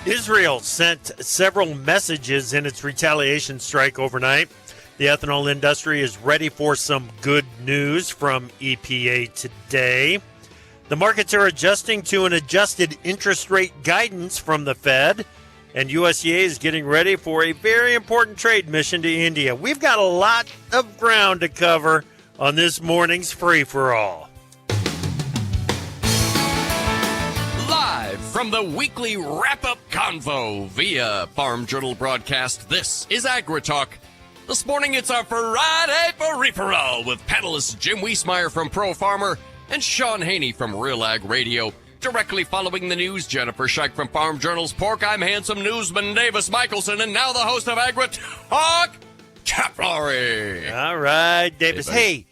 Israel sent several messages in its retaliation strike overnight. The ethanol industry is ready for some good news from EPA today. The markets are adjusting to an adjusted interest rate guidance from the Fed, and USDA is getting ready for a very important trade mission to India. We've got a lot of ground to cover on this morning's Free-for-All. Live from the weekly wrap-up convo via Farm Journal broadcast, this is AgriTalk. This morning it's our Friday Free-for-All with panelists Jim Wiesemeyer from Pro Farmer and Shaun Haney from RealAg Radio. Directly following the news, Jennifer Scheich from Farm Journal's Pork. I'm handsome newsman Davis Michaelsen, and now the host of AgriTalk, Chap Lowry. All right, Davis. Hey,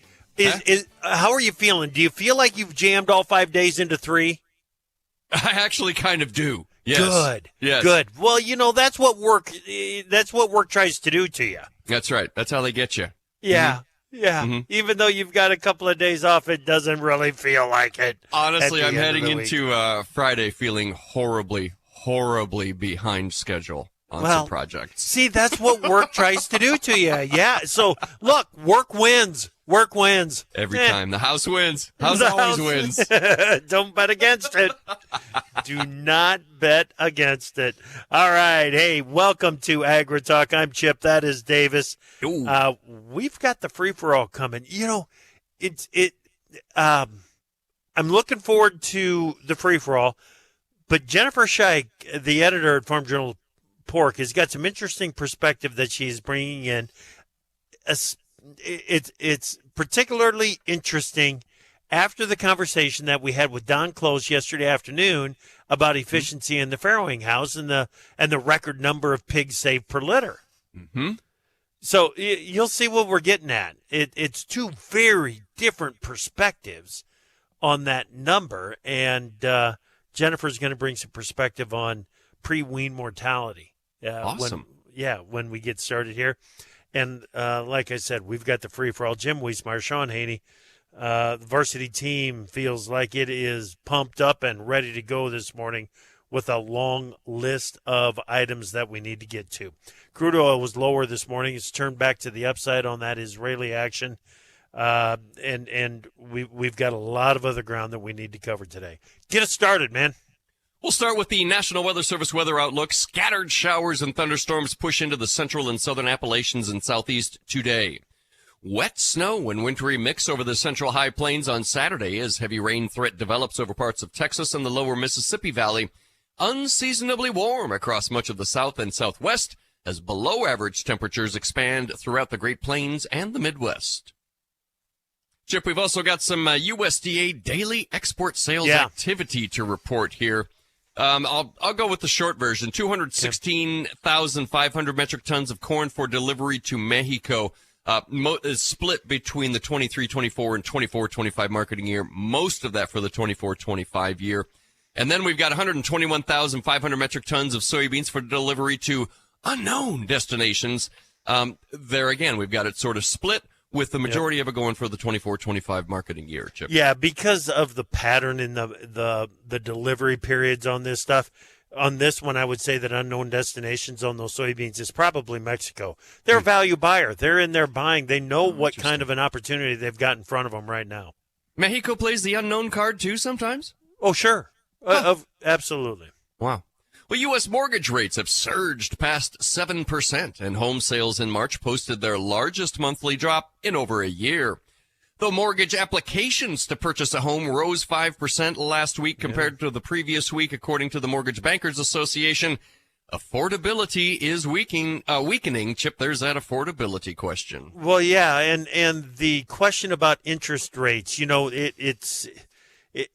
how are you feeling? Do you feel like you've jammed all 5 days into 3? I actually kind of do. Yes. Good. Yes. Good. Well, that's what work tries to do to you. That's right. That's how they get you. Yeah. Mm-hmm. Yeah. Mm-hmm. Even though you've got a couple of days off, it doesn't really feel like it. Honestly, I'm heading into Friday feeling horribly behind schedule on some projects. See, that's what work tries to do to you. Yeah. So, look, work wins. Work wins. Every time. The house wins. House always wins. Don't bet against it. Do not bet against it. All right. Hey, welcome to AgriTalk. I'm Chip. That is Davis. We've got the free-for-all coming. I'm looking forward to the free-for-all, but Jennifer Scheich, the editor at Farm Journal Pork, has got some interesting perspective that she's bringing in. It's particularly interesting after the conversation that we had with Don Close yesterday afternoon about efficiency in the farrowing house and the record number of pigs saved per litter. Mm-hmm. So you'll see what we're getting at. It's two very different perspectives on that number, and Jennifer's going to bring some perspective on pre-wean mortality. Awesome. When we get started here. And like I said, we've got the free-for-all. Jim Wiesemeyer, Shaun Haney. The varsity team feels like it is pumped up and ready to go this morning with a long list of items that we need to get to. Crude oil was lower this morning. It's turned back to the upside on that Israeli action. And we've got a lot of other ground that we need to cover today. Get us started, man. We'll start with the National Weather Service weather outlook. Scattered showers and thunderstorms push into the central and southern Appalachians and southeast today. Wet snow and wintry mix over the central high plains on Saturday as heavy rain threat develops over parts of Texas and the lower Mississippi Valley. Unseasonably warm across much of the south and southwest as below average temperatures expand throughout the Great Plains and the Midwest. Chip, we've also got some USDA daily export sales activity to report here. I'll go with the short version. 216,500 metric tons of corn for delivery to Mexico. Is split between the 23-24 and 24-25 marketing year. Most of that for the 24-25 year. And then we've got 121,500 metric tons of soybeans for delivery to unknown destinations. There again, we've got it sort of split, with the majority of it going for the 24-25 marketing year, Chip. Yeah, because of the pattern in the delivery periods on this stuff. On this one, I would say that unknown destinations on those soybeans is probably Mexico. They're a value buyer. They're in there buying. They know what kind of an opportunity they've got in front of them right now. Mexico plays the unknown card, too, sometimes? Oh, sure. Absolutely. Wow. Well, U.S. mortgage rates have surged past 7%, and home sales in March posted their largest monthly drop in over a year. Though mortgage applications to purchase a home rose 5% last week compared to the previous week, according to the Mortgage Bankers Association, affordability is weakening. Chip, there's that affordability question. Well, yeah, and the question about interest rates,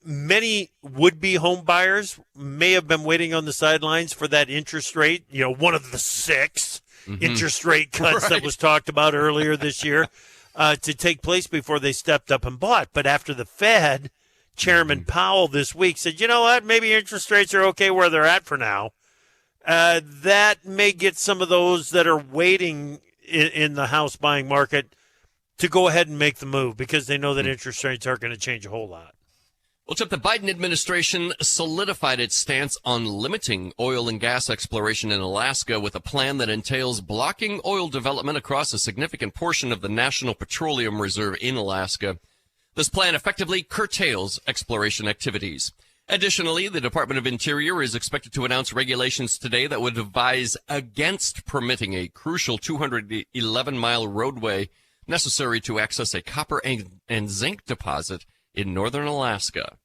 many would-be home buyers may have been waiting on the sidelines for that interest rate, one of the 6 interest rate cuts that was talked about earlier this year to take place before they stepped up and bought. But after the Fed, Chairman Powell this week said, you know what, maybe interest rates are okay where they're at for now. That may get some of those that are waiting in the house buying market to go ahead and make the move because they know that interest rates aren't going to change a whole lot. Well, Chip, the Biden administration solidified its stance on limiting oil and gas exploration in Alaska with a plan that entails blocking oil development across a significant portion of the National Petroleum Reserve in Alaska. This plan effectively curtails exploration activities. Additionally, the Department of Interior is expected to announce regulations today that would advise against permitting a crucial 211-mile roadway necessary to access a copper and zinc deposit in northern Alaska.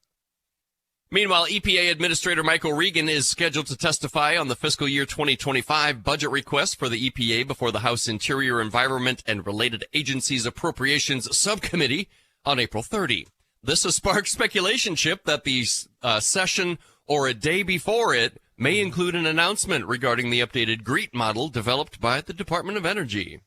Meanwhile, EPA Administrator Michael Regan is scheduled to testify on the fiscal year 2025 budget request for the EPA before the House Interior, Environment, and Related Agencies Appropriations Subcommittee on April 30. This has sparked speculation, Chip, that the session or a day before it may include an announcement regarding the updated GREET model developed by the Department of Energy.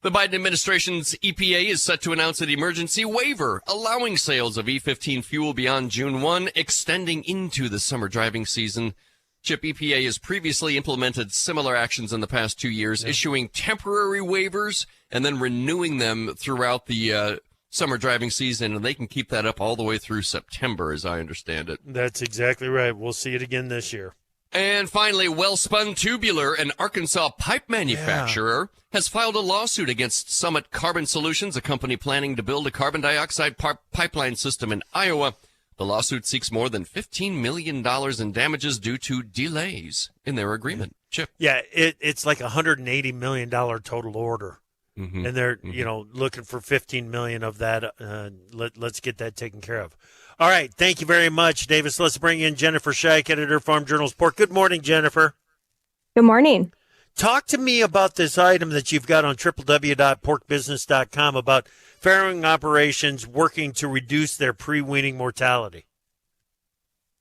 The Biden administration's EPA is set to announce an emergency waiver allowing sales of E15 fuel beyond June 1, extending into the summer driving season. Chip, EPA has previously implemented similar actions in the past 2 years, issuing temporary waivers and then renewing them throughout the summer driving season, and they can keep that up all the way through September, as I understand it. That's exactly right. We'll see it again this year. And finally, Wellspun Tubular, an Arkansas pipe manufacturer, has filed a lawsuit against Summit Carbon Solutions, a company planning to build a carbon dioxide pipeline system in Iowa. The lawsuit seeks more than $15 million in damages due to delays in their agreement. Chip. Yeah, it's like $180 million total order. Mm-hmm. And they're, looking for $15 million of that. Let's get that taken care of. All right. Thank you very much, Davis. Let's bring in Jennifer Scheich, editor, Farm Journal's Pork. Good morning, Jennifer. Good morning. Talk to me about this item that you've got on www.porkbusiness.com about farrowing operations working to reduce their pre-weaning mortality.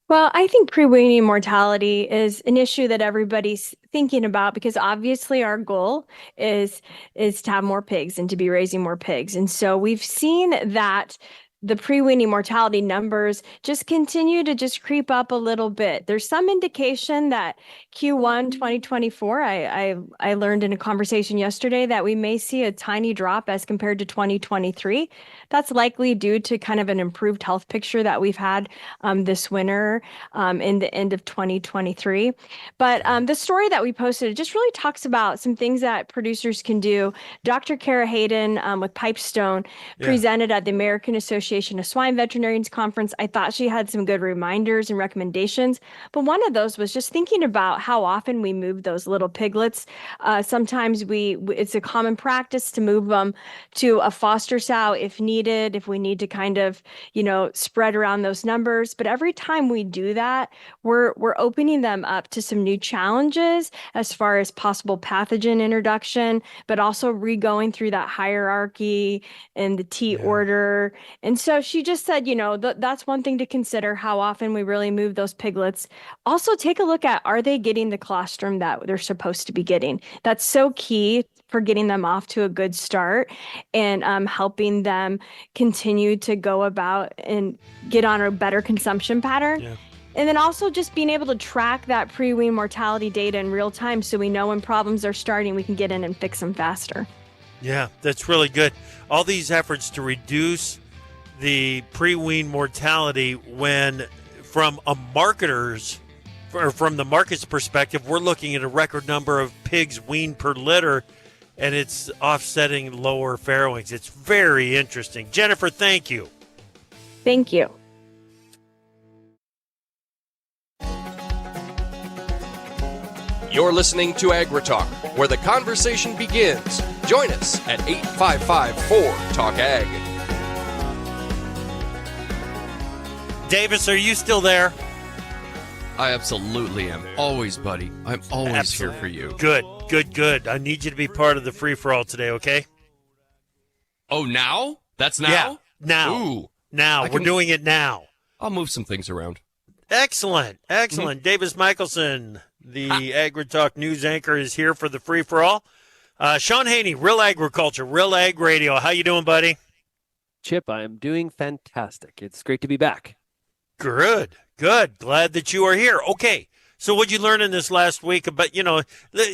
Well, I think pre-weaning mortality is an issue that everybody's thinking about because obviously our goal is to have more pigs and to be raising more pigs. And so we've seen that the pre-weaning mortality numbers just continue to just creep up a little bit. There's some indication that Q1 2024, I learned in a conversation yesterday that we may see a tiny drop as compared to 2023. That's likely due to kind of an improved health picture that we've had this winter in the end of 2023. But the story that we posted, it just really talks about some things that producers can do. Dr. Kara Hayden with Pipestone presented at the American Association of Swine Veterinarians Conference. I thought she had some good reminders and recommendations, but one of those was just thinking about how often we move those little piglets. Sometimes it's a common practice to move them to a foster sow if needed, if we need to kind of, spread around those numbers. But every time we do that, we're opening them up to some new challenges as far as possible pathogen introduction, but also re-going through that hierarchy and the T order. And so she just said, that's one thing to consider, how often we really move those piglets. Also, take a look at, are they getting the colostrum that they're supposed to be getting? That's so key for getting them off to a good start and helping them continue to go about and get on a better consumption pattern. Yeah. And then also just being able to track that pre-wean mortality data in real time so we know when problems are starting, we can get in and fix them faster. Yeah, that's really good. All these efforts to reduce the pre-wean mortality when from the market's perspective, we're looking at a record number of pigs weaned per litter, and it's offsetting lower farrowings. It's very interesting. Jennifer, thank you. Thank you. You're listening to AgriTalk, where the conversation begins. Join us at 855-4-TALK-AG. Davis, are you still there? I absolutely am. Always, buddy. I'm always here for you. Good. I need you to be part of the free-for-all today, okay? Oh, now? That's now? Yeah, now. Ooh. Now. We're doing it now. I'll move some things around. Excellent. Mm-hmm. Davis Michaelsen, the AgriTalk news anchor, is here for the free-for-all. Shaun Haney, Real Agriculture, Real Ag Radio. How you doing, buddy? Chip, I am doing fantastic. It's great to be back. Good. Glad that you are here. Okay, so what'd you learn in this last week about,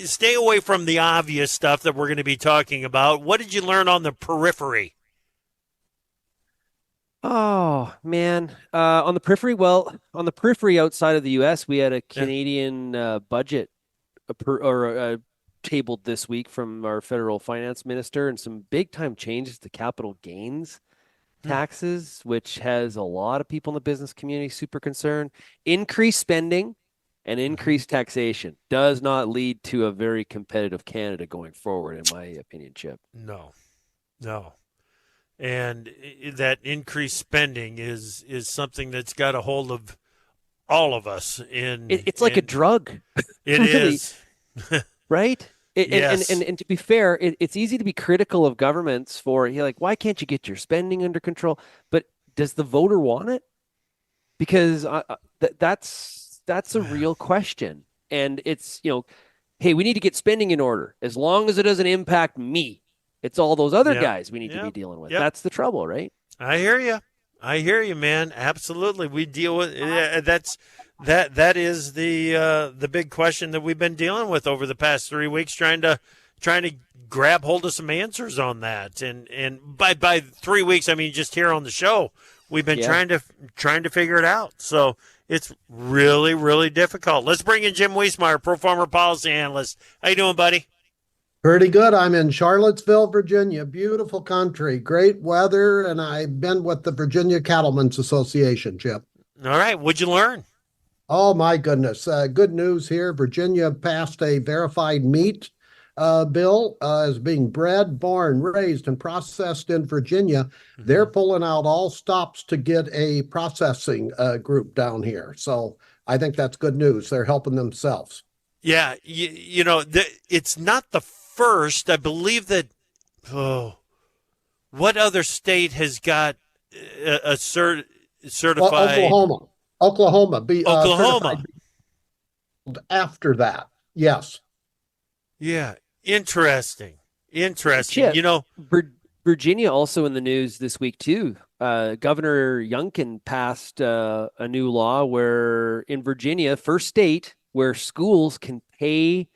stay away from the obvious stuff that we're going to be talking about. What did you learn on the periphery? Well, I think the biggest thing that I learned was that, the farmer is really Oh man, on the periphery. Well, on the periphery outside of the U.S., we had a Yeah. Canadian budget tabled this week from our federal finance minister, and some big time changes to capital gains Hmm. taxes, which has a lot of people in the business community super concerned. Increased spending and increased taxation does not lead to a very competitive Canada going forward, in my opinion, Chip. No, no. And that increased spending is something that's got a hold of all of us It's like a in drug, it really, is. right? Yes. And to be fair, it's easy to be critical of governments for you're like, why can't you get your spending under control? But does the voter want it? Because that's a real question, and it's hey, we need to get spending in order as long as it doesn't impact me. It's all those other Yep. guys we need to be Yep. dealing with. Yep. That's the trouble, right? I hear you. I hear you, man. Absolutely. We deal with that is the big question that we've been dealing with over the past 3 weeks, trying to grab hold of some answers on that. And by 3 weeks, I mean just here on the show, we've been Yeah. trying to figure it out. So it's really, really difficult. Let's bring in Jim Wiesemeyer, Pro Farmer Policy Analyst. How you doing, buddy? Pretty good. I'm in Charlottesville, Virginia. Beautiful country, great weather, and I've been with the Virginia Cattlemen's Association, Chip. All right. What'd you learn? Oh my goodness. Good news here. Virginia passed a verified meat bill as being bred, born, raised, and processed in Virginia. They're pulling out all stops to get a processing group down here. So I think that's good news. They're helping themselves. Yeah, it's not the first. I believe that. Oh, what other state has got a Well, certified? Oklahoma be Oklahoma. certified after that. Yes. Yeah, interesting. Interesting. Chip, Virginia also in the news this week too. Governor Youngkin passed a new law where in Virginia, first state where schools can pay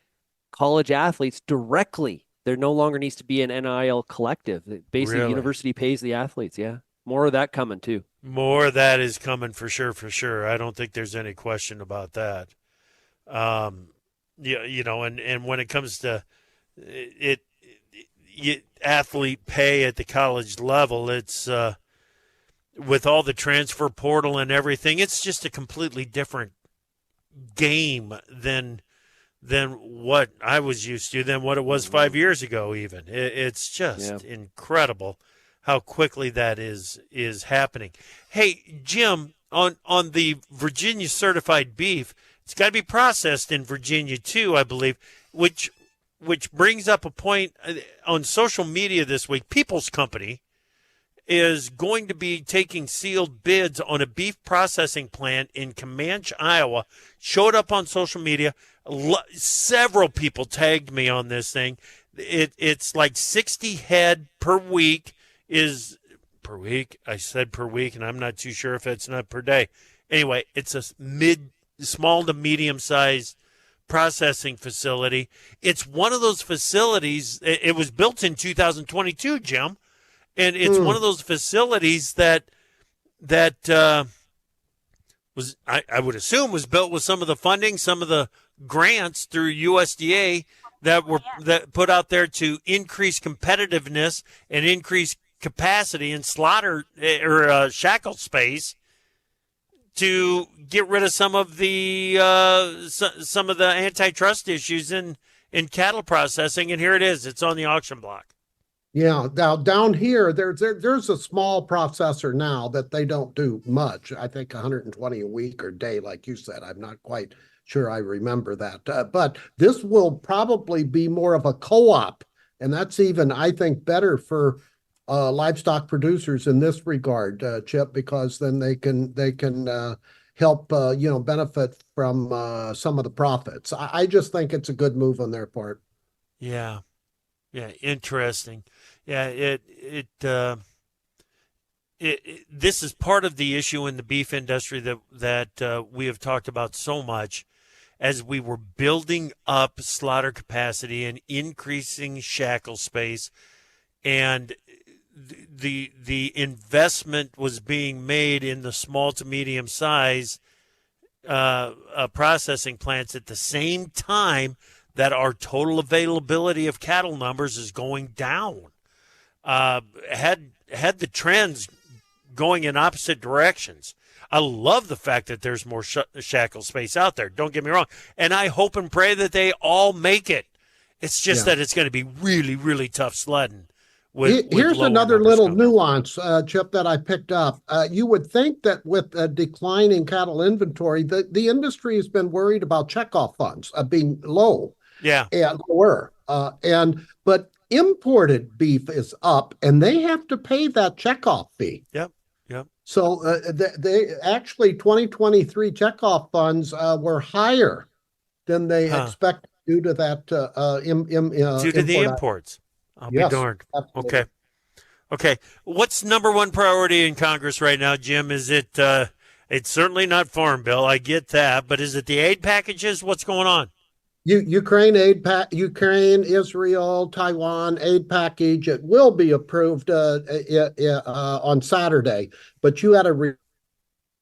college athletes directly. There no longer needs to be an NIL collective. Basically, Really? university pays the athletes. Yeah, more of that coming too. More of that is coming for sure. For sure. I don't think there's any question about that. Yeah, and when it comes to athlete pay at the college level, it's with all the transfer portal and everything, it's just a completely different game than what I was used to, than what it was 5 years ago. Even it's just incredible how quickly that is happening. Hey, Jim, on the Virginia certified beef, it's got to be processed in Virginia too, I believe, which brings up a point on social media this week. People's Company is going to be taking sealed bids on a beef processing plant in Comanche, Iowa. Showed up on social media. Several people tagged me on this thing. It's like 60 head per week is per week. I said per week, and I'm not too sure if it's not per day. Anyway, it's a small to medium sized processing facility. It's one of those facilities. It was built in 2022, Jim. And it's one of those facilities that was I would assume was built with some of the funding, some of the grants through USDA that put out there to increase competitiveness and increase capacity in slaughter or shackle space to get rid of some of the antitrust issues in cattle processing. And here it is. It's on the auction block. Yeah, now down here, there's a small processor now that they don't do much. I think 120 a week or day, like you said. I'm not quite sure I remember that. But this will probably be more of a co-op, and that's even, I think, better for livestock producers in this regard, Chip, because then they can help benefit from some of the profits. I just think it's a good move on their part. Yeah. Yeah, interesting. Yeah, this is part of the issue in the beef industry that we have talked about so much as we were building up slaughter capacity and increasing shackle space, and the investment was being made in the small to medium size processing plants at the same time that our total availability of cattle numbers is going down. Had the trends going in opposite directions. I love the fact that there's more shackle space out there. Don't get me wrong. And I hope and pray that they all make it. It's just that it's going to be really, really tough sledding. Here's another little nuance, Chip, that I picked up. You would think that with a declining cattle inventory, the industry has been worried about checkoff funds being low. Yeah. And lower. But imported beef is up, and they have to pay that checkoff fee. Yep. So they actually 2023 checkoff funds were higher than they expect due to that due to the imports. I'll be darned. Absolutely. Okay. What's number one priority in Congress right now, Jim? Is it? It's certainly not Farm Bill. I get that, but is it the aid packages? What's going on? Ukraine Ukraine, Israel, Taiwan aid package. It will be approved on Saturday, but you had a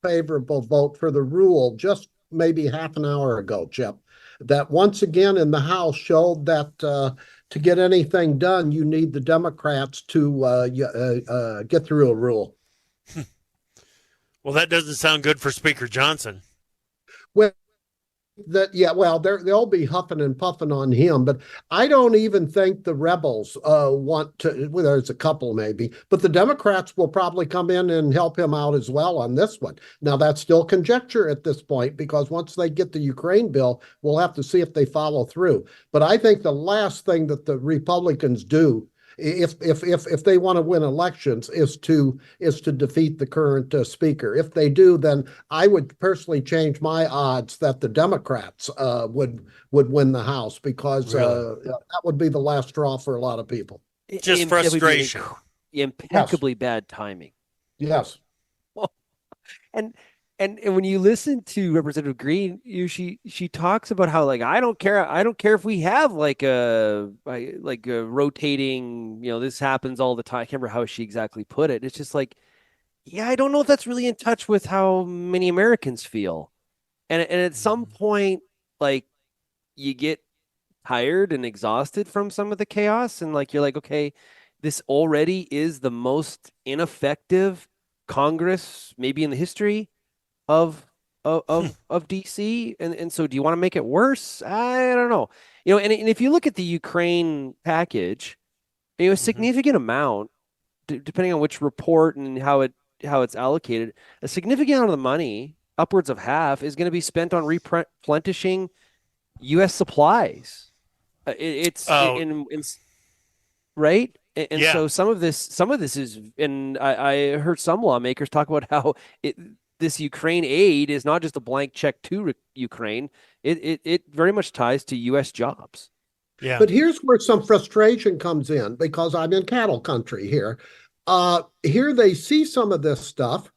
favorable vote for the rule just maybe half an hour ago, Chip. That once again in the House showed that to get anything done, you need the Democrats to get through a rule. Well, that doesn't sound good for Speaker Johnson. Well, they'll be huffing and puffing on him, but I don't even think the rebels want to. Well, there's a couple maybe, but the Democrats will probably come in and help him out as well on this one. Now that's still conjecture at this point, because once they get the Ukraine bill, we'll have to see if they follow through. But I think the last thing that the Republicans do, if they want to win elections, is to defeat the current speaker. If they do, then I would personally change my odds that the Democrats would win the House, because that would be the last straw for a lot of people. Just frustration. Impeccably bad timing. Yes. And when you listen to Representative Green, she talks about how, like, I don't care if we have like a rotating, this happens all the time. I can't remember how she exactly put it. It's just like, I don't know if that's really in touch with how many Americans feel. And at some point, like, you get tired and exhausted from some of the chaos, and like you're like, okay, this already is the most ineffective Congress maybe in the history of DC, and so do you want to make it worse? I don't know. And if you look at the Ukraine package, a significant amount, depending on which report and how it's allocated, a significant amount of the money, upwards of half, is going to be spent on replenishing U.S. supplies. Right. And so some of this is, and I heard some lawmakers talk about how this Ukraine aid is not just a blank check to Ukraine. It very much ties to U.S. jobs. Yeah. But here's where some frustration comes in, because I'm in cattle country here. Here they see some of this stuff,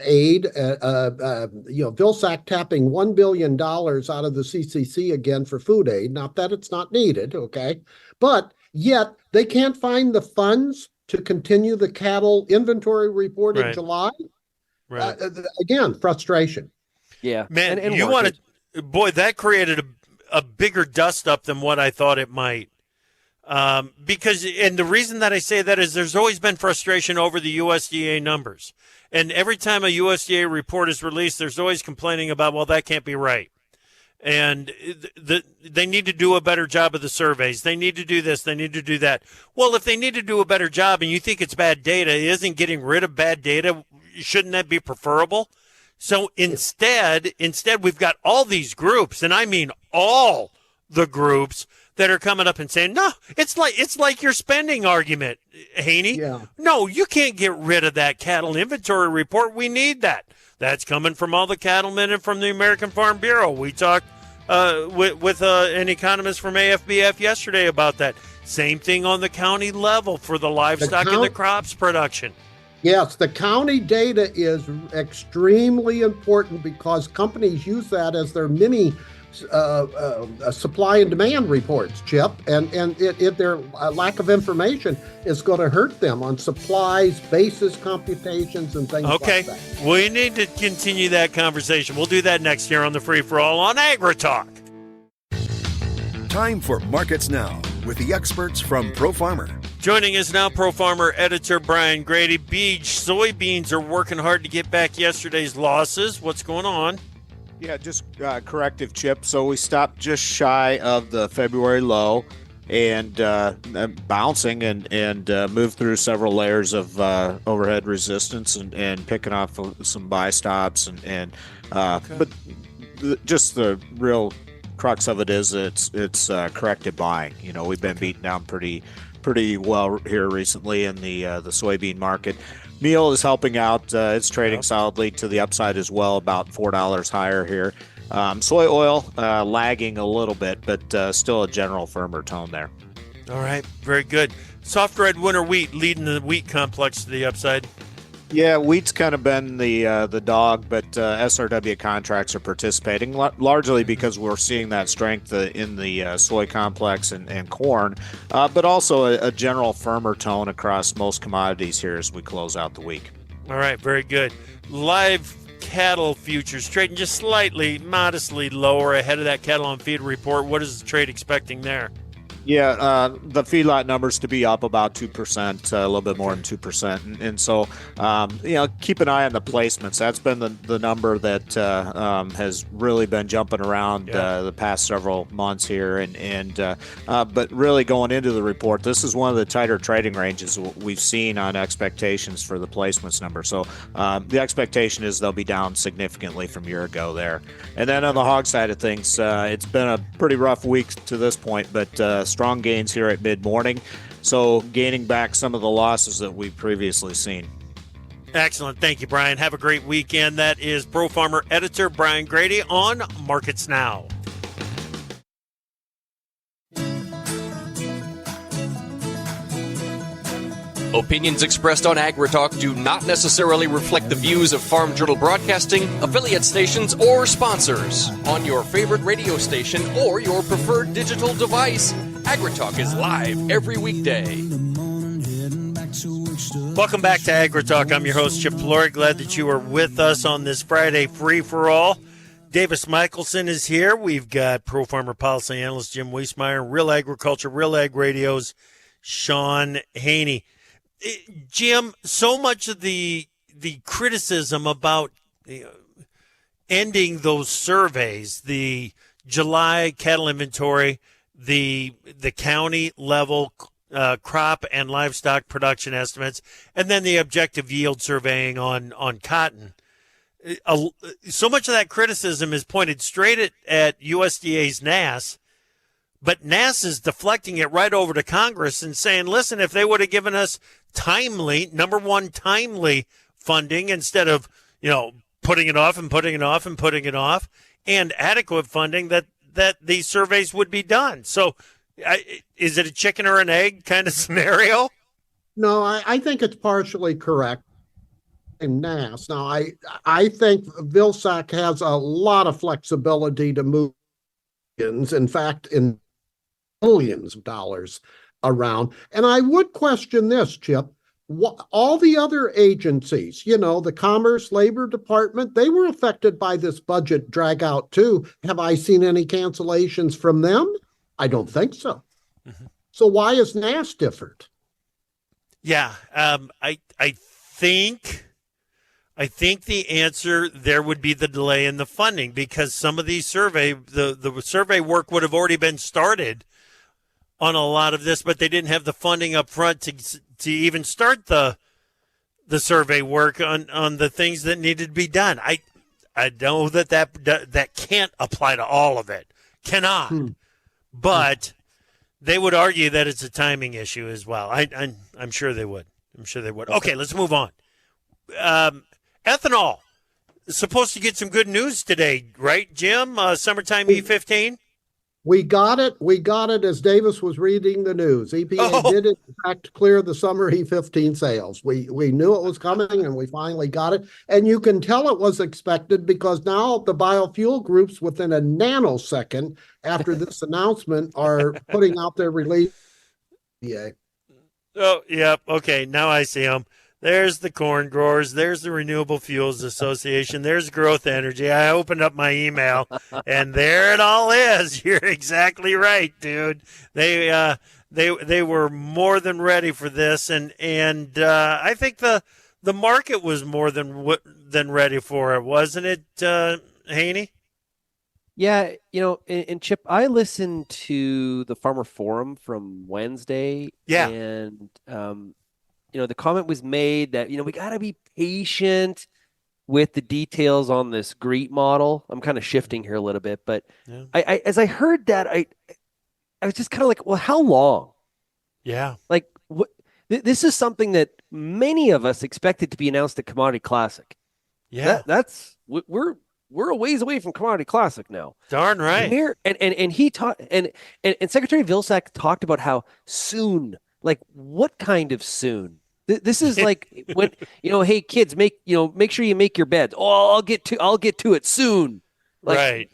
aid, Vilsack tapping $1 billion out of the CCC again for food aid. Not that it's not needed, okay? But yet they can't find the funds to continue the cattle inventory report in July. Right. Again, frustration. Yeah, man, and you want to, boy, that created a bigger dust up than what I thought it might. Because, and the reason that I say that is there's always been frustration over the USDA numbers, and every time a USDA report is released, there's always complaining about, well, that can't be right, and they need to do a better job of the surveys. They need to do this. They need to do that. Well, if they need to do a better job, and you think it's bad data, isn't getting rid of bad data? Shouldn't that be preferable? So instead we've got all these groups, and I mean all the groups, that are coming up and saying, no, it's like your spending argument, Haney. Yeah. No, you can't get rid of that cattle inventory report. We need that. That's coming from all the cattlemen and from the American Farm Bureau. We talked with an economist from AFBF yesterday about that. Same thing on the county level for the livestock and the crops production. Yes, the county data is extremely important, because companies use that as their mini supply and demand reports, Chip, and their lack of information is going to hurt them on supplies, basis computations, and things like that. Okay, we need to continue that conversation. We'll do that next year on the Free for All on AgriTalk. Time for Markets Now with the experts from Pro Farmer. Joining us now, Pro Farmer editor Brian Grady. Beach soybeans are working hard to get back yesterday's losses. What's going on? Yeah, just corrective, Chip. So we stopped just shy of the February low and bouncing and moved through several layers of overhead resistance and picking off some buy stops but just the real crux of it is it's corrective buying. You know, we've been beaten down pretty well here recently in the soybean market. Meal is helping out. It's trading solidly to the upside as well, about $4 higher here. Soy oil lagging a little bit, but still a general firmer tone there. All right, very good. Soft red winter wheat leading the wheat complex to the upside. Yeah, wheat's kind of been the dog, but SRW contracts are participating largely because we're seeing that strength in the soy complex and corn, but also a general firmer tone across most commodities here as we close out the week. All right, very good. Live cattle futures trading just slightly, modestly lower ahead of that cattle on feed report. What is the trade expecting there? Yeah, the feedlot numbers to be up about 2%, a little bit more than 2%. And so, keep an eye on the placements. That's been the number that has really been jumping around the past several months here. But really going into the report, this is one of the tighter trading ranges we've seen on expectations for the placements number. So the expectation is they'll be down significantly from a year ago there. And then on the hog side of things, it's been a pretty rough week to this point, but strong gains here at mid-morning, so gaining back some of the losses that we've previously seen. Excellent. Thank you, Brian. Have a great weekend. That is Pro Farmer editor Brian Grady on Markets Now. Opinions expressed on AgriTalk do not necessarily reflect the views of Farm Journal Broadcasting, affiliate stations, or sponsors. On your favorite radio station or your preferred digital device, AgriTalk is live every weekday. Welcome back to AgriTalk. I'm your host, Chip Flory. Glad that you are with us on this Friday free-for-all. Davis Michaelsen is here. We've got Pro Farmer Policy Analyst Jim Wiesemeyer, Real Agriculture, Real Ag Radio's Shaun Haney. Jim, so much of the criticism about ending those surveys, the July cattle inventory, the county level crop and livestock production estimates, and then the objective yield surveying on cotton. So much of that criticism is pointed straight at USDA's NASS, but NASS is deflecting it right over to Congress and saying, listen, if they would have given us timely funding instead of, putting it off and putting it off and putting it off, and adequate funding, that these surveys would be done. So is it a chicken or an egg kind of scenario? No, I think it's partially correct. In NASS. Now, I think Vilsack has a lot of flexibility to move, in fact, in billions of dollars around. And I would question this, Chip. All the other agencies, the Commerce, Labor Department, they were affected by this budget drag out too. Have I seen any cancellations from them? I don't think so. Mm-hmm. So why is NASS different? Yeah, I think the answer there would be the delay in the funding, because some of these the survey work would have already been started on a lot of this, but they didn't have the funding up front to even start the survey work on the things that needed to be done. I know that can't apply to all of it, cannot, but they would argue that it's a timing issue as well. I'm sure they would. Okay, let's move on. Ethanol is supposed to get some good news today, right, Jim? Summertime E15? We got it. We got it as Davis was reading the news. EPA did in fact clear the summer E15 sales. We knew it was coming and we finally got it. And you can tell it was expected because now the biofuel groups within a nanosecond after this announcement are putting out their release. Yeah. Oh, yep. Okay, now I see them. There's the corn growers. There's the Renewable Fuels Association. There's Growth Energy. I opened up my email, and there it all is. You're exactly right, dude. They were more than ready for this, and I think the market was more than ready for it, wasn't it, Haney? Yeah, and Chip, I listened to the Farmer Forum from Wednesday. Yeah. And the comment was made that, we got to be patient with the details on this GREET model. I'm kind of shifting here a little bit, but Yeah. I as I heard that, I was just kind of like, well, how long? Yeah. Like, what? This is something that many of us expected to be announced at Commodity Classic. Yeah. We're a ways away from Commodity Classic now. Darn right. And he taught and Secretary Vilsack talked about how soon, like what kind of soon? This is like when hey kids, make sure you make your beds. Oh, I'll get to it soon. Like, right.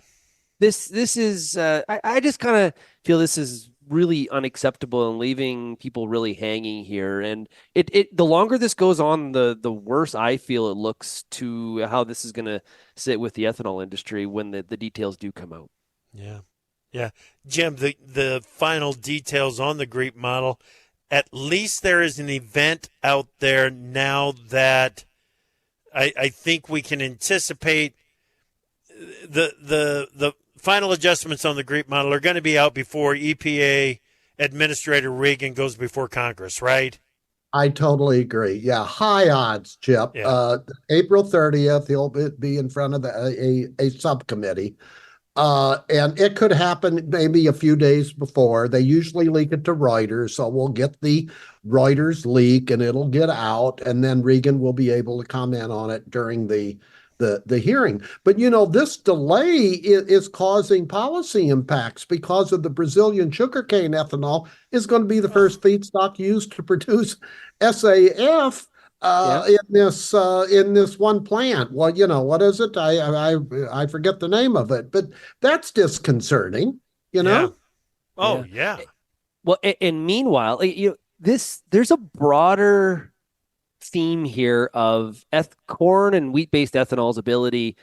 This is I just kind of feel this is really unacceptable and leaving people really hanging here. And it the longer this goes on, the worse I feel it looks to how this is going to sit with the ethanol industry when the details do come out. Yeah. Yeah. Jim, the final details on the GREET model, at least there is an event out there now that I think we can anticipate the final adjustments on the GREET model are going to be out before EPA Administrator Regan goes before Congress, right? I totally agree. Yeah, high odds, Chip. Yeah. April 30th, he'll be in front of a subcommittee. And it could happen maybe a few days before. They usually leak it to Reuters, so we'll get the Reuters leak and it'll get out, and then Regan will be able to comment on it during the hearing. But this delay is causing policy impacts because of the Brazilian sugarcane ethanol is going to be the first feedstock used to produce SAF in this one plant. Well, what is it? I forget the name of it, but that's disconcerting. Yeah. Oh yeah. Well, and meanwhile, there's a broader theme here of corn and wheat-based ethanol's ability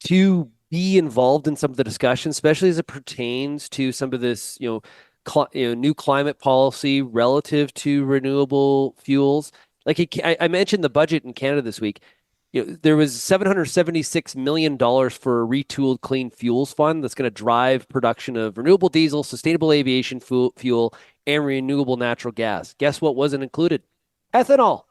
to be involved in some of the discussion, especially as it pertains to some of this, new climate policy relative to renewable fuels. Like I mentioned the budget in Canada this week. There was $776 million for a retooled clean fuels fund that's going to drive production of renewable diesel, sustainable aviation fuel, and renewable natural gas. Guess what wasn't included? Ethanol.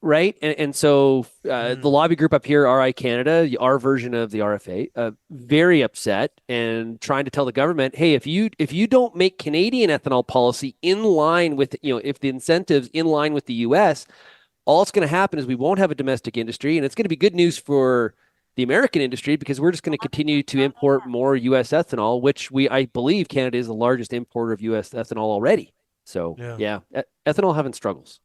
Right. And so the lobby group up here, RI Canada, our version of the RFA, very upset and trying to tell the government, hey, if you don't make Canadian ethanol policy in line with, if the incentives in line with the US, all it's going to happen is we won't have a domestic industry, and it's going to be good news for the American industry because we're just going to continue to import more US ethanol, which I believe Canada is the largest importer of US ethanol already. So yeah ethanol having struggles.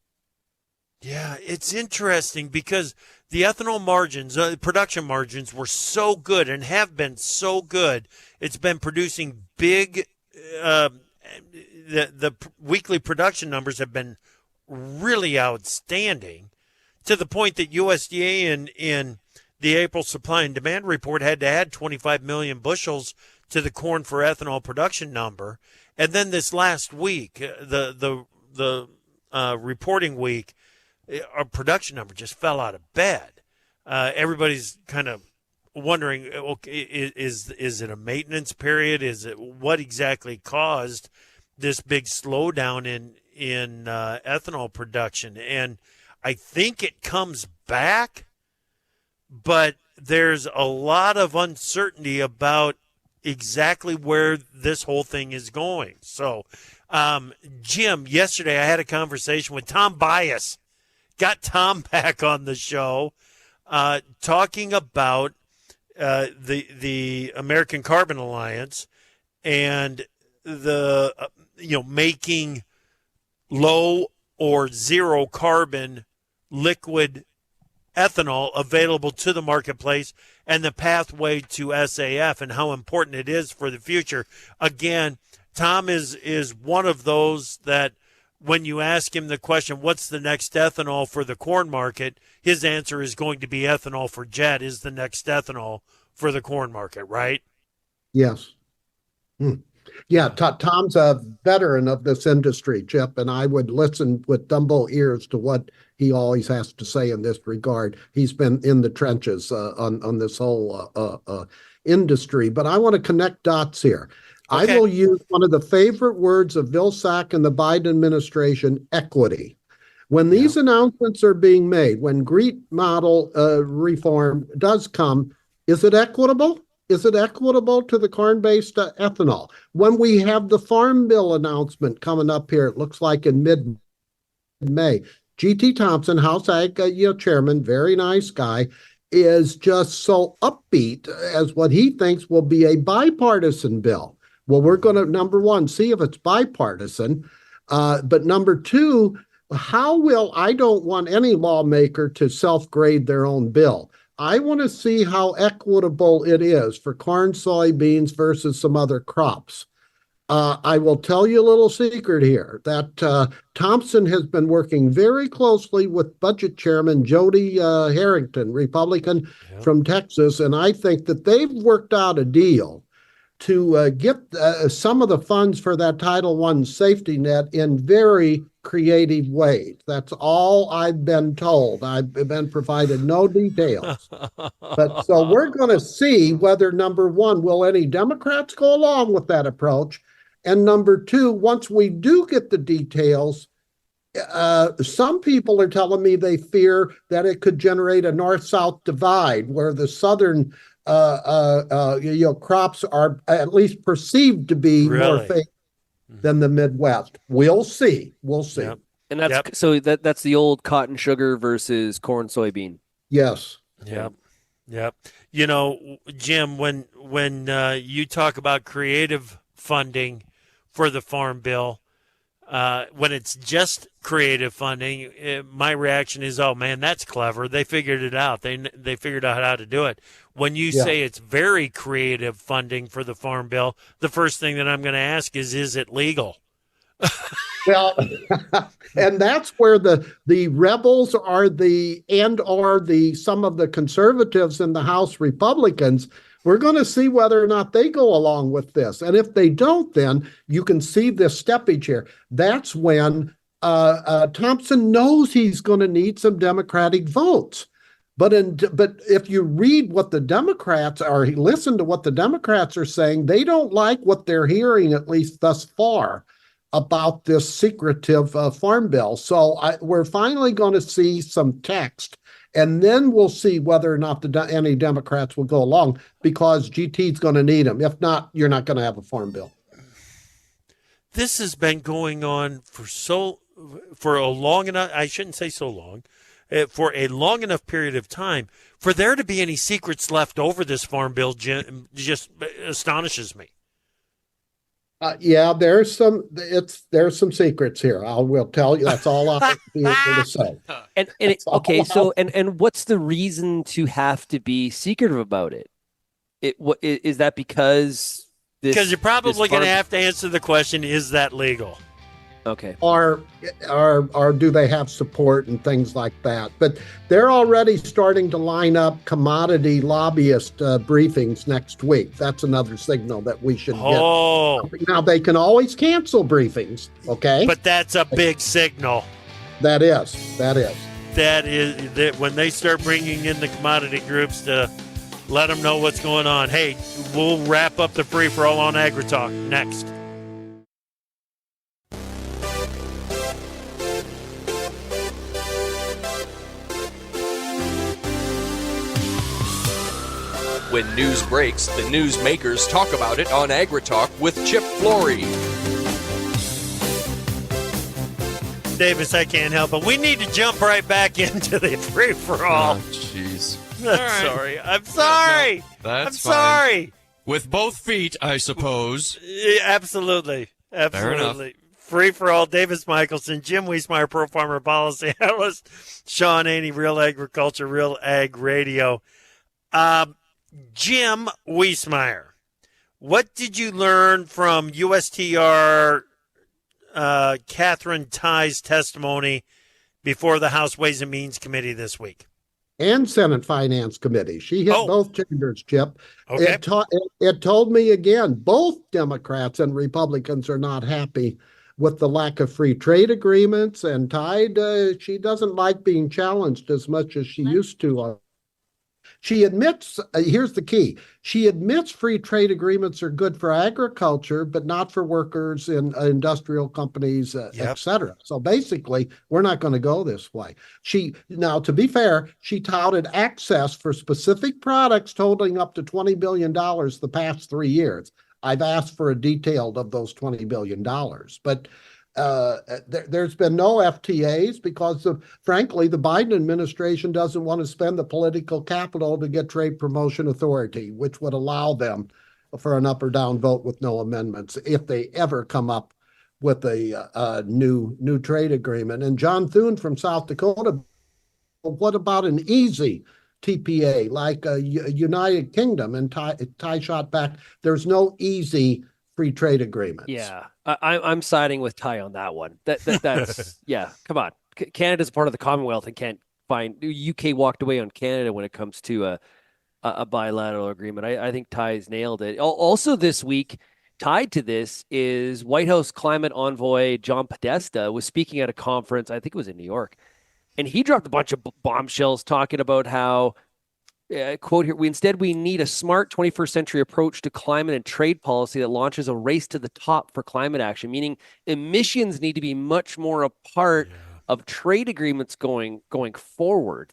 Yeah, it's interesting because the ethanol margins, production margins were so good and have been so good. It's been producing big, the weekly production numbers have been really outstanding to the point that USDA in the April supply and demand report had to add 25 million bushels to the corn for ethanol production number. And then this last week, the reporting week, our production number just fell out of bed. Everybody's kind of wondering, okay, is it a maintenance period? Is it what exactly caused this big slowdown in ethanol production? And I think it comes back, but there's a lot of uncertainty about exactly where this whole thing is going. So, Jim, yesterday I had a conversation with Tom Bias. Got Tom back on the show, talking about the American Carbon Alliance and the making low or zero carbon liquid ethanol available to the marketplace, and the pathway to SAF and how important it is for the future. Again, Tom is one of those that when you ask him the question, what's the next ethanol for the corn market, his answer is going to be ethanol for jet is the next ethanol for the corn market, right? Yes. Yeah, Tom's a veteran of this industry, Chip, and I would listen with dumbo ears to what he always has to say in this regard. He's been in the trenches on this whole industry, but I want to connect dots here. Okay. I will use one of the favorite words of Vilsack and the Biden administration, equity. When these announcements are being made, when GREET model reform does come, is it equitable? Is it equitable to the corn-based ethanol? When we have the Farm Bill announcement coming up here, it looks like in mid-May, G.T. Thompson, House Ag chairman, very nice guy, is just so upbeat as what he thinks will be a bipartisan bill. Well, we're going to, number one, see if it's bipartisan. But number two, I don't want any lawmaker to self-grade their own bill. I want to see how equitable it is for corn, soybeans versus some other crops. I will tell you a little secret here that Thompson has been working very closely with Budget Chairman Jody Harrington, Republican from Texas, and I think that they've worked out a deal to get some of the funds for that Title I safety net in very creative ways. That's all I've been told. I've been provided no details. But so we're going to see whether, number one, will any Democrats go along with that approach? And number two, once we do get the details, some people are telling me they fear that it could generate a north-south divide where the southern crops are at least perceived to be more favored than the Midwest. We'll see. We'll see. Yep. And that's so that's the old cotton sugar versus corn soybean. Yes. Yep. Jim, when you talk about creative funding for the Farm Bill, when it's just creative funding, my reaction is, oh man, that's clever. They figured it out. They figured out how to do it. When you say it's very creative funding for the Farm Bill, the first thing that I'm going to ask is it legal? Well, and that's where the rebels are some of the conservatives in the House Republicans. We're going to see whether or not they go along with this. And if they don't, then you can see this steppage here. That's when Thompson knows he's going to need some Democratic votes. But if you read what the Democrats are, listen to what the Democrats are saying, they don't like what they're hearing, at least thus far, about this secretive Farm Bill. So we're finally going to see some text, and then we'll see whether or not any Democrats will go along, because GT's going to need them. If not, you're not going to have a Farm Bill. This has been going on for a long enough, I shouldn't say so long, for a long enough period of time for there to be any secrets left over this Farm Bill just astonishes me. There's some secrets here. I will tell you. That's all I'll be able to say. And what's the reason to have to be secretive about it? Is that because you're probably going to have to answer the question: is that legal? Okay. Or do they have support and things like that? But they're already starting to line up commodity lobbyist briefings next week. That's another signal that we should get. Now, they can always cancel briefings, okay? But that's a big signal. That is. That when they start bringing in the commodity groups to let them know what's going on. Hey, we'll wrap up the free-for-all on AgriTalk next. When news breaks, the newsmakers talk about it on AgriTalk with Chip Flory. Davis, I can't help it. We need to jump right back into the free-for-all. Oh, jeez. I'm sorry. I'm sorry. No, that's I'm sorry. With both feet, I suppose. Yeah, absolutely. Absolutely. Free for all. Davis Michaelsen, Jim Wiesemeyer, Pro Farmer Policy Analyst, Shaun Haney, Real Agriculture, Real Ag Radio. Jim Wiesemeyer, what did you learn from USTR Catherine Tye's testimony before the House Ways and Means Committee this week? And Senate Finance Committee. She hit both chambers, Chip. Okay. It told me again, both Democrats and Republicans are not happy with the lack of free trade agreements. And Tide, she doesn't like being challenged as much as she used to. She admits, here's the key, she admits free trade agreements are good for agriculture, but not for workers in industrial companies, et cetera. So basically, we're not going to go this way. Now, to be fair, she touted access for specific products totaling up to $20 billion the past 3 years. I've asked for a detailed of those $20 billion, but there's been no FTAs because frankly, the Biden administration doesn't want to spend the political capital to get trade promotion authority, which would allow them for an up or down vote with no amendments if they ever come up with a new trade agreement. And John Thune from South Dakota, what about an easy TPA like United Kingdom? And Ty shot back, there's no easy free trade agreements. Yeah, I'm siding with Ty on that one. That's yeah. Come on, Canada's part of the Commonwealth and can't find. UK walked away on Canada when it comes to a bilateral agreement. I think Ty's nailed it. Also this week, tied to this is White House climate envoy John Podesta was speaking at a conference. I think it was in New York, and he dropped a bunch of bombshells talking about how. Quote here, we need a smart 21st century approach to climate and trade policy that launches a race to the top for climate action, meaning emissions need to be much more a part of trade agreements going forward.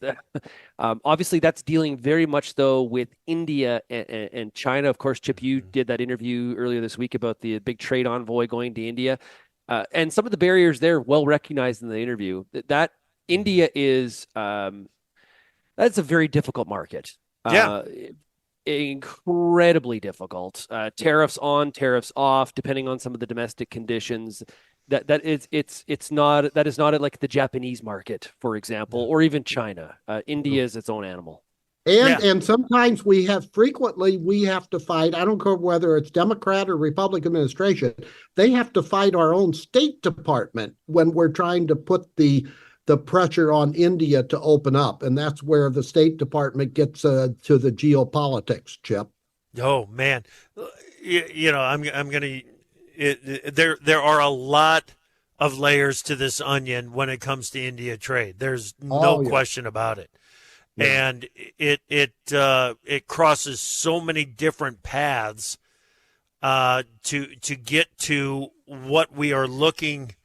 Obviously, that's dealing very much, though, with India and China. Of course, Chip, you did that interview earlier this week about the big trade envoy going to India. And some of the barriers there well recognized in the interview. That India is... that's a very difficult market. Incredibly difficult. Tariffs on, tariffs off, depending on some of the domestic conditions. That is not like the Japanese market, for example, or even China. India is its own animal. And sometimes frequently we have to fight. I don't care whether it's Democrat or Republican administration. They have to fight our own State Department when we're trying to put the pressure on India to open up. And that's where the State Department gets to the geopolitics, Chip. Oh, man. I'm going to, there are a lot of layers to this onion when it comes to India trade. There's no question about it. Yeah. And it crosses so many different paths to get to what we are looking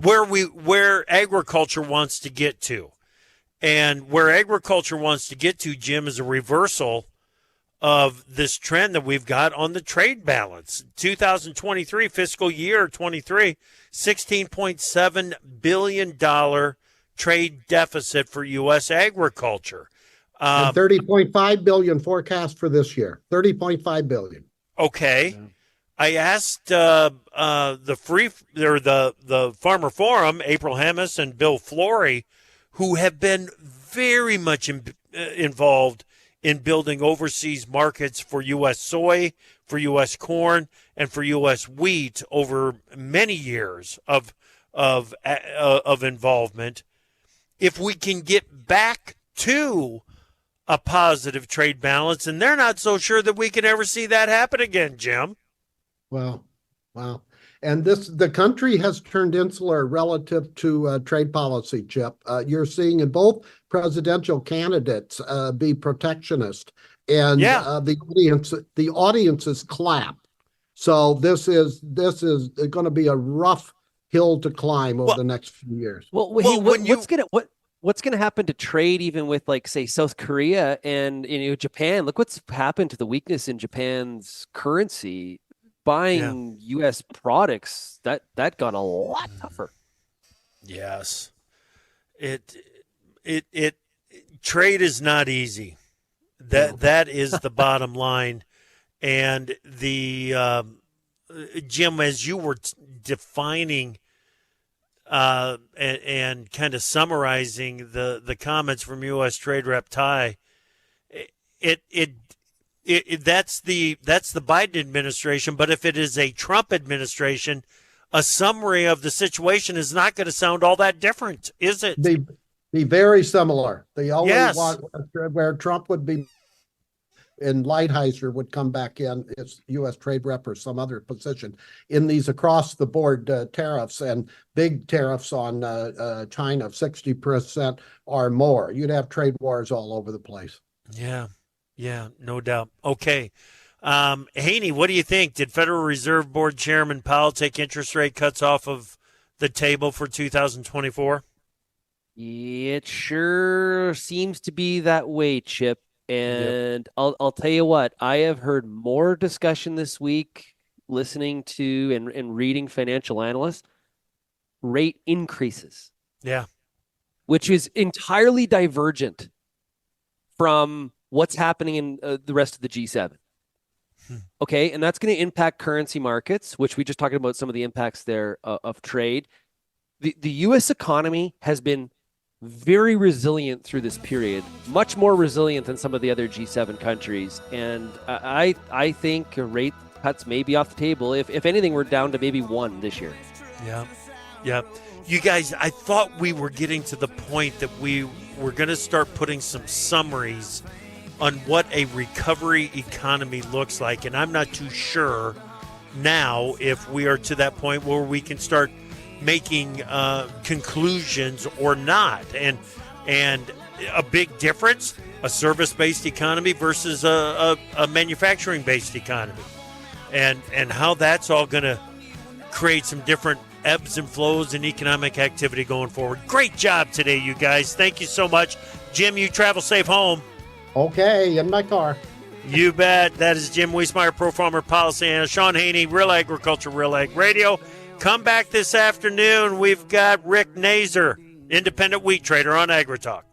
where agriculture wants to get to. And where agriculture wants to get to, Jim, is a reversal of this trend that we've got on the trade balance. 2023, fiscal year 23, $16.7 billion trade deficit for U.S. agriculture. And $30.5 billion forecast for this year. $30.5 billion. Okay. Yeah. I asked the Farmer Forum, April Hammis and Bill Flory, who have been very much involved in building overseas markets for U.S. soy, for U.S. corn, and for U.S. wheat over many years of involvement. If we can get back to a positive trade balance, and they're not so sure that we can ever see that happen again, Jim. Wow. And the country has turned insular relative to trade policy, Chip. You're seeing in both presidential candidates be protectionist, and the audiences clap. So this is going to be a rough hill to climb over the next few years. What's going to happen to trade, even with, like, say, South Korea and Japan? Look what's happened to the weakness in Japan's currency. Buying U.S. products, that got a lot tougher. Yes, it trade is not easy. That is the bottom line, And the Jim, as you were defining and kind of summarizing the comments from U.S. Trade Rep Ty, that's the Biden administration. But if it is a Trump administration, a summary of the situation is not going to sound all that different, is it? Be very similar. The only Yes. one where Trump would be and Lighthizer would come back in as U.S. Trade Rep or some other position in these across the board tariffs and big tariffs on China of 60% or more. You'd have trade wars all over the place. Yeah, no doubt. Okay. Haney, what do you think? Did Federal Reserve Board Chairman Powell take interest rate cuts off of the table for 2024? It sure seems to be that way, Chip. And yep. I'll tell you what, I have heard more discussion this week listening to and reading financial analysts, rate increases. Yeah. Which is entirely divergent from what's happening in the rest of the G7. Okay, and that's going to impact currency markets, which we just talked about some of the impacts there of trade. The U.S. economy has been very resilient through this period, much more resilient than some of the other G7 countries. And I think rate cuts may be off the table. If anything, we're down to maybe one this year. Yeah. You guys, I thought we were getting to the point that we were going to start putting some summaries on what a recovery economy looks like. And I'm not too sure now if we are to that point where we can start making conclusions or not. And a big difference, a service-based economy versus a manufacturing-based economy. And how that's all going to create some different ebbs and flows in economic activity going forward. Great job today, you guys. Thank you so much. Jim, you travel safe home. Okay, in my car. You bet. That is Jim Wiesemeyer, Pro Farmer Policy Analyst. Shaun Haney, Real Agriculture, Real Ag Radio. Come back this afternoon. We've got Rick Nazer, independent wheat trader on AgriTalk.